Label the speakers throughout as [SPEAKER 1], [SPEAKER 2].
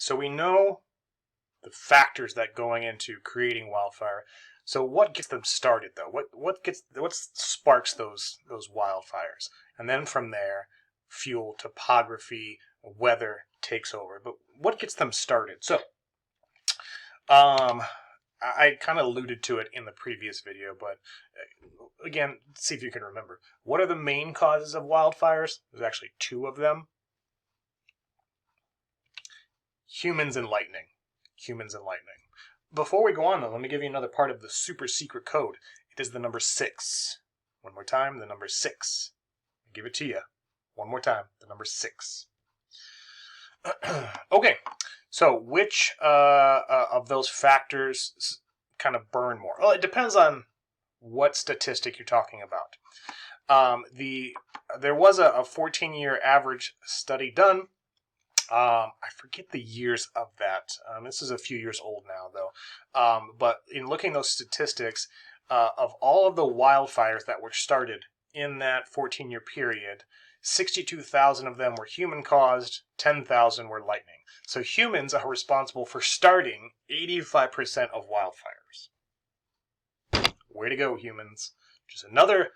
[SPEAKER 1] so we know the factors that going into creating wildfire. So what gets them started though? What sparks those wildfires? And then from there, fuel, topography, weather takes over. But what gets them started? So I kind of alluded to it in the previous video, but again, see if you can remember. What are the main causes of wildfires? There's actually two of them. Humans and lightning. Humans and lightning. Before we go on, though, let me give you another part of the super secret code. It is the number 6. One more time, the number 6. I'll give it to you. One more time, the number 6. Okay, so which of those factors kind of burn more? Well, it depends on what statistic you're talking about. There was a 14-year average study done. I forget the years of that. This is a few years old now, though. But in looking at those statistics, of all of the wildfires that were started in that 14-year period, 62,000 of them were human-caused, 10,000 were lightning. So humans are responsible for starting 85% of wildfires. Way to go, humans. Just another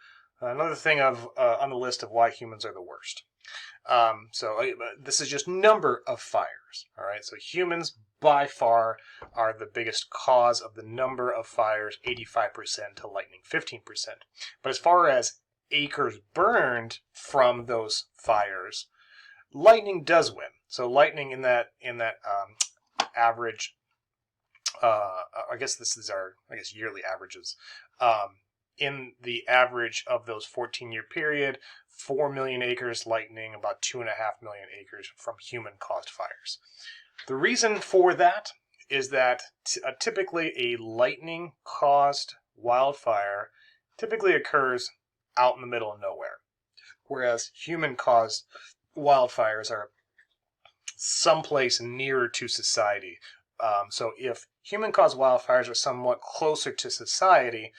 [SPEAKER 1] thing on the list of why humans are the worst. So this is just number of fires. All right. So humans by far are the biggest cause of the number of fires, 85% to lightning, 15%. But as far as acres burned from those fires, lightning does win. So lightning in that average, I guess this is our yearly averages. In the average of those 14-year period, 4 million acres lightning, about 2.5 million acres from human-caused fires. The reason for that is that typically a lightning-caused wildfire typically occurs out in the middle of nowhere, whereas human-caused wildfires are someplace nearer to society. So if human-caused wildfires are somewhat closer to society,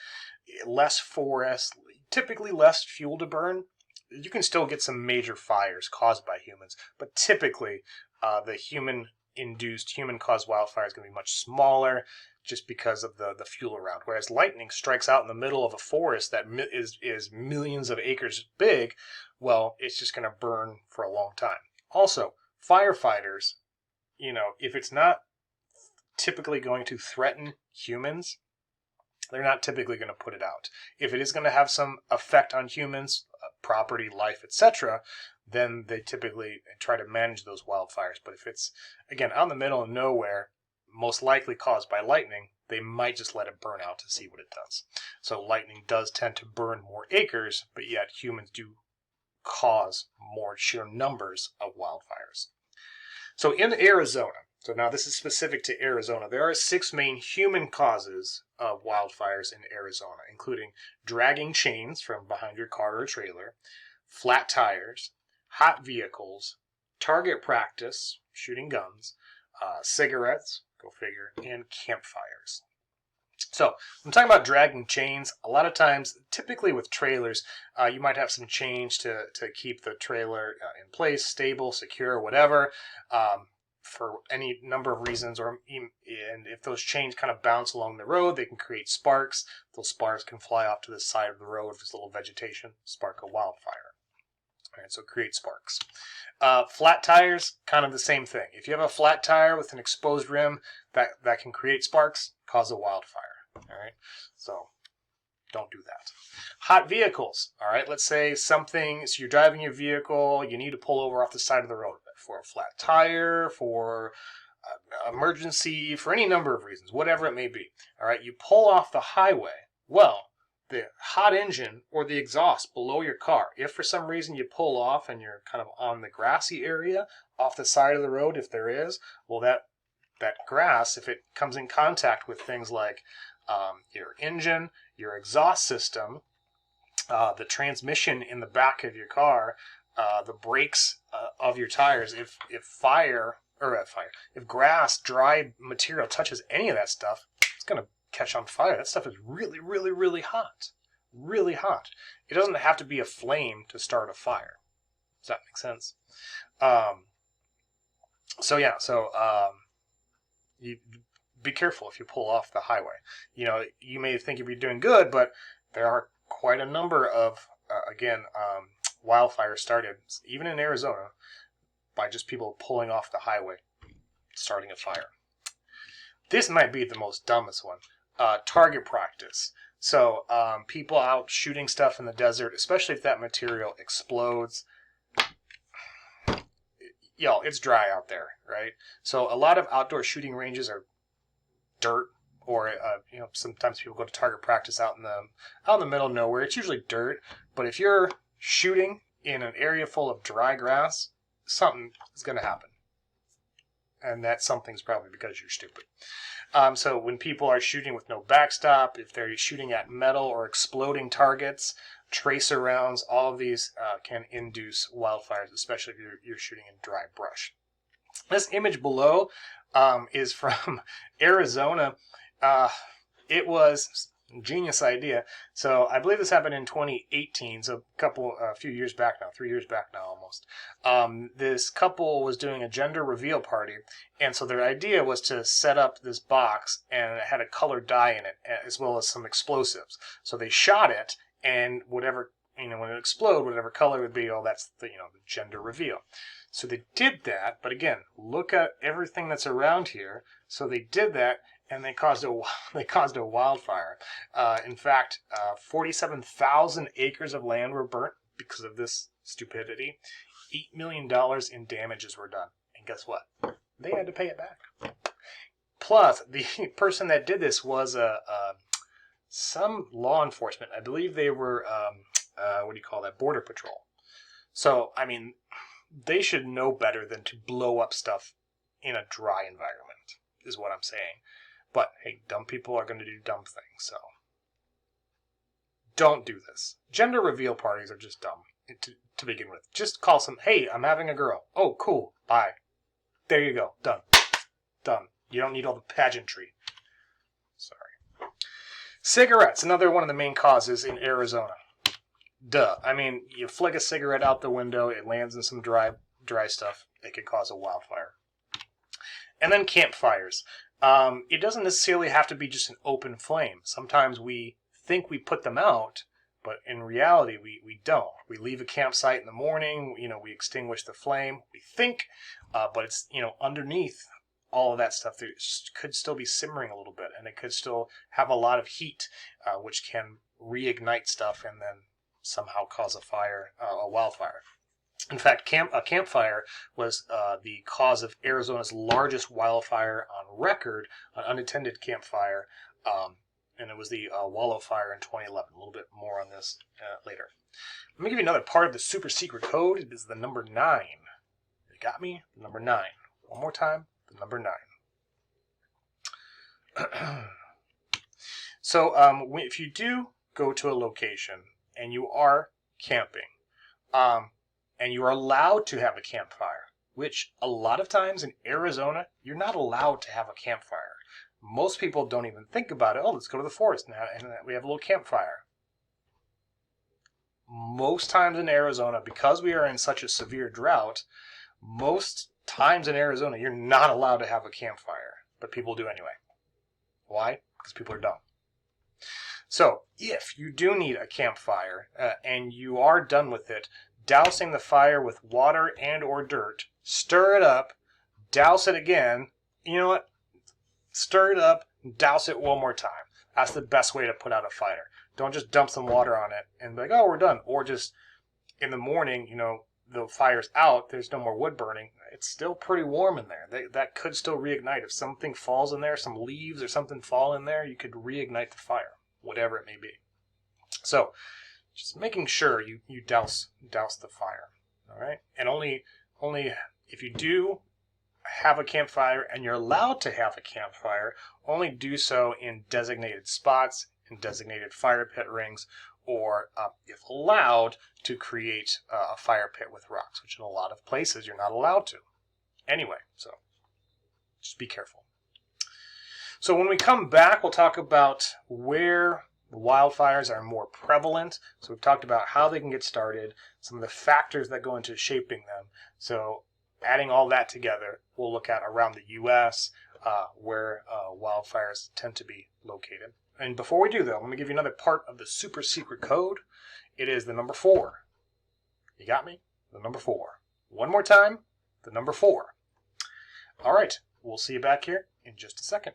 [SPEAKER 1] less forest, typically less fuel to burn, you can still get some major fires caused by humans, but typically the human-induced, human-caused wildfire is going to be much smaller just because of the fuel around. Whereas lightning strikes out in the middle of a forest that is millions of acres big, well, it's just going to burn for a long time. Also, firefighters, if it's not typically going to threaten humans, they're not typically going to put it out. If it is going to have some effect on humans, property, life, etc., then they typically try to manage those wildfires. But if it's, again, out in the middle of nowhere, most likely caused by lightning, they might just let it burn out to see what it does. So lightning does tend to burn more acres, but yet humans do cause more sheer numbers of wildfires. So in Arizona, so now this is specific to Arizona, there are 6 main human causes of wildfires in Arizona, including dragging chains from behind your car or trailer, flat tires, hot vehicles, target practice, shooting guns, cigarettes, go figure, and campfires. So I'm talking about dragging chains. A lot of times, typically with trailers, you might have some chains to keep the trailer in place, stable, secure, whatever. For any number of reasons, and if those chains kind of bounce along the road, they can create sparks. Those sparks can fly off to the side of the road if there's a little vegetation, spark a wildfire. All right, so create sparks. Flat tires, kind of the same thing. If you have a flat tire with an exposed rim, that can create sparks, cause a wildfire. All right, so don't do that. Hot vehicles. All right, let's say so you're driving your vehicle, you need to pull over off the side of the road for a flat tire, for emergency, for any number of reasons, whatever it may be. All right, you pull off the highway. Well, the hot engine or the exhaust below your car, if for some reason you pull off and you're kind of on the grassy area off the side of the road, if there is, well, that grass, if it comes in contact with things like your engine, your exhaust system, the transmission in the back of your car, the brakes of your tires, if grass, dry material touches any of that stuff, it's going to catch on fire. That stuff is really, really, really hot. Really hot. It doesn't have to be a flame to start a fire. Does that make sense? So yeah, so you be careful if you pull off the highway. You may think you're doing good, but there are quite a number of wildfires started even in Arizona by just people pulling off the highway, starting a fire. This might be the most dumbest one. Target practice. So people out shooting stuff in the desert, especially if that material explodes. It's dry out there, right? So a lot of outdoor shooting ranges are dirt, or sometimes people go to target practice out in the middle of nowhere. It's usually dirt, but if you're shooting in an area full of dry grass, something is going to happen, and that something's probably because you're stupid. So when people are shooting with no backstop, if they're shooting at metal or exploding targets, tracer rounds, all of these can induce wildfires, especially if you're shooting in dry brush. This image below is from Arizona. It was a genius idea. So I believe this happened in 2018, so a few years back now, 3 years back now almost. This couple was doing a gender reveal party, and so their idea was to set up this box, and it had a colored dye in it, as well as some explosives. So they shot it, and whatever, when it exploded, whatever color it would be, that's the gender reveal. So they did that, but again, look at everything that's around here. So they did that, and they caused a wildfire. In fact, 47,000 acres of land were burnt because of this stupidity. $8 million in damages were done, and guess what? They had to pay it back. Plus, the person that did this was some law enforcement. I believe they were Border Patrol. So I mean, they should know better than to blow up stuff in a dry environment, is what I'm saying. But hey, dumb people are going to do dumb things, so don't do this. Gender reveal parties are just dumb to begin with. Just call hey, I'm having a girl. Oh, cool. Bye. There you go. Done. Done. You don't need all the pageantry. Sorry. Cigarettes, another one of the main causes in Arizona. Duh. I mean, you flick a cigarette out the window, it lands in some dry stuff, it could cause a wildfire. And then campfires. It doesn't necessarily have to be just an open flame. Sometimes we think we put them out, but in reality, we don't. We leave a campsite in the morning, we extinguish the flame, we think, but it's, underneath all of that stuff, there could still be simmering a little bit, and it could still have a lot of heat, which can reignite stuff and then somehow cause a wildfire. In fact, a campfire was the cause of Arizona's largest wildfire on record, an unattended campfire, and it was the Wallow Fire in 2011. A little bit more on this later. Let me give you another part of the super secret code. It is the number 9. You got me? The number 9. One more time, the number 9. So if you do go to a location and you are camping, and you are allowed to have a campfire, which a lot of times in Arizona, you're not allowed to have a campfire. Most people don't even think about it. Oh, let's go to the forest now, and we have a little campfire. Most times in Arizona, because we are in such a severe drought, most times in Arizona, you're not allowed to have a campfire, but people do anyway. Why? Because people are dumb. So, if you do need a campfire, and you are done with it, dousing the fire with water and or dirt, stir it up, douse it again. You know what? Stir it up, douse it one more time. That's the best way to put out a fire. Don't just dump some water on it and be like, oh, we're done. Or just in the morning, the fire's out, there's no more wood burning. It's still pretty warm in there. That could still reignite. If something falls in there, some leaves or something fall in there, you could reignite the fire, whatever it may be. So, just making sure you douse the fire, all right? And only if you do have a campfire and you're allowed to have a campfire, only do so in designated spots, in designated fire pit rings, or if allowed, to create a fire pit with rocks, which in a lot of places you're not allowed to. Anyway, so just be careful. So when we come back, we'll talk about where wildfires are more prevalent. So we've talked about how they can get started, some of the factors that go into shaping them. So adding all that together, we'll look at around the U.S. Where wildfires tend to be located. And before we do, though, let me give you another part of the super secret code. It is the number 4. You got me? The number 4. One more time, the number 4. All right, we'll see you back here in just a second.